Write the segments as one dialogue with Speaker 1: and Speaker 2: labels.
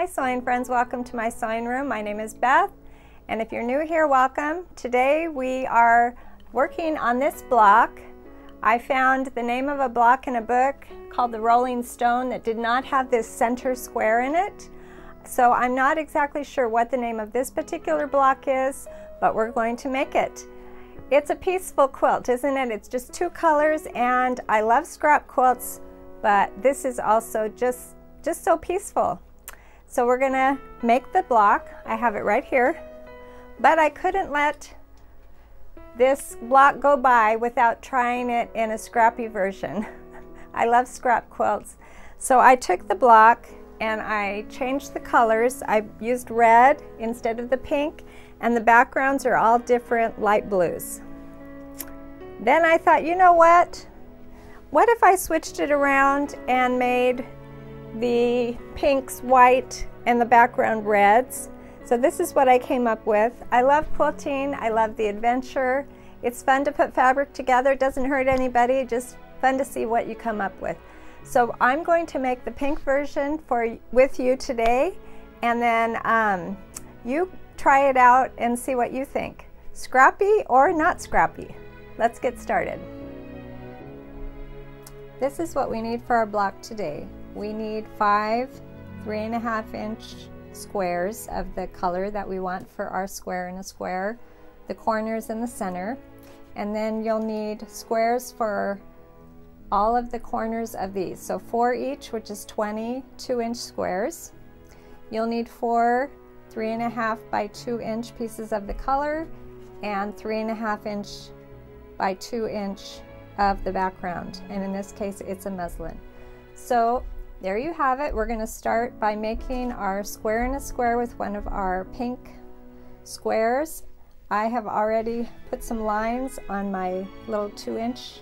Speaker 1: Hi sewing friends, welcome to my sewing room. My name is Beth, and if you're new here, welcome. Today we are working on this block. I found the name of a block in a book called the Rolling Stone that did not have this center square in it. So I'm not exactly sure what the name of this particular block is, but we're going to make it. It's a peaceful quilt, isn't it? It's just two colors, and I love scrap quilts, but this is also just so peaceful. So we're gonna make the block. I have it right here, but I couldn't let this block go by without trying it in a scrappy version. I love scrap quilts. So I took the block and I changed the colors. I used red instead of the pink, and the backgrounds are all different light blues. Then I thought, you know what? What if I switched it around and made the pinks white and the background reds? So this is what I came up with. I love quilting, I love the adventure. It's fun to put fabric together, it doesn't hurt anybody, just fun to see what you come up with. So I'm going to make the pink version with you today, and then you try it out and see what you think. Scrappy or not scrappy? Let's get started. This is what we need for our block today. We need 5 3.5-inch squares of the color that we want for our square in a square, the corners in the center, and then you'll need squares for all of the corners of these. So 4 each, which is 20 2-inch squares. You'll need 4 3.5 by 2-inch pieces of the color and 3.5-inch by 2-inch of the background, and in this case it's a muslin. So there you have it. We're going to start by making our square in a square with one of our pink squares. I have already put some lines on my little 2-inch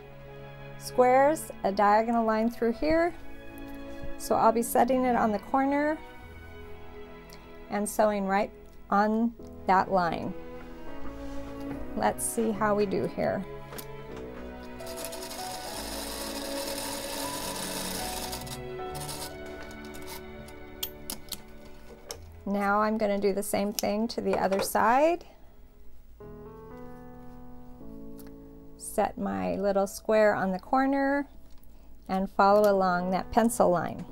Speaker 1: squares, a diagonal line through here. So I'll be setting it on the corner and sewing right on that line. Let's see how we do here. Now I'm going to do the same thing to the other side. Set my little square on the corner and follow along that pencil line.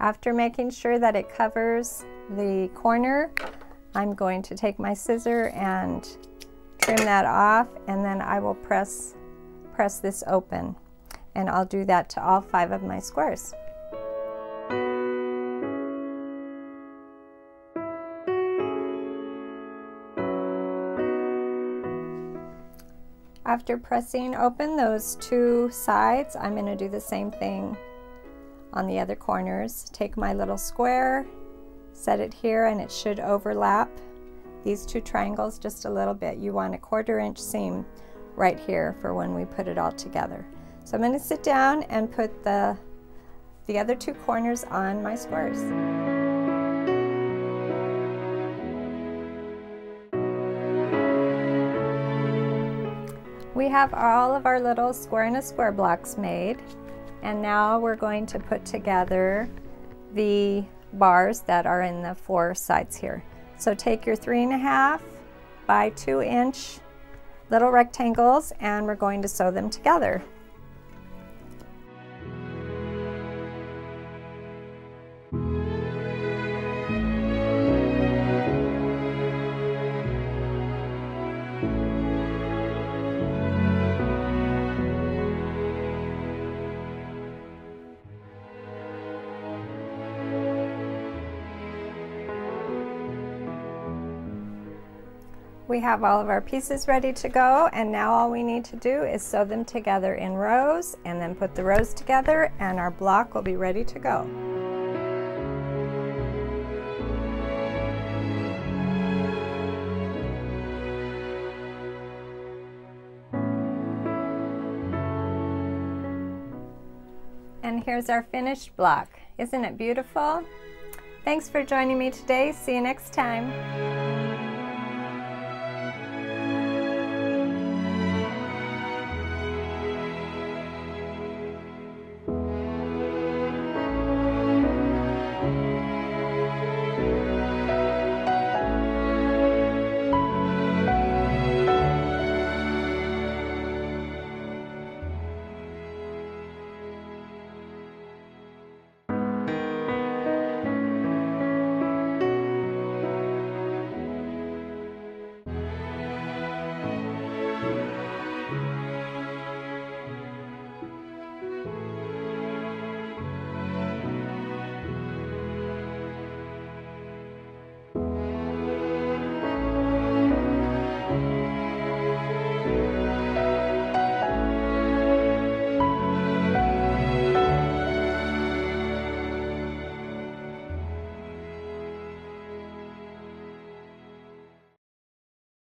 Speaker 1: After making sure that it covers the corner, I'm going to take my scissor and trim that off, and then I will press this open, and I'll do that to all 5 of my squares. After pressing open those 2 sides, I'm going to do the same thing on the other corners. Take my little square, set it here, and it should overlap these 2 triangles just a little bit. You want a 1/4-inch seam right here for when we put it all together. So I'm going to sit down and put the other 2 corners on my squares. We have all of our little square in a square blocks made, and now we're going to put together the bars that are in the 4 sides here. So take your 3.5 by 2-inch little rectangles, and we're going to sew them together. We have all of our pieces ready to go, and now all we need to do is sew them together in rows and then put the rows together, and our block will be ready to go. And here's our finished block. Isn't it beautiful? Thanks for joining me today. See you next time.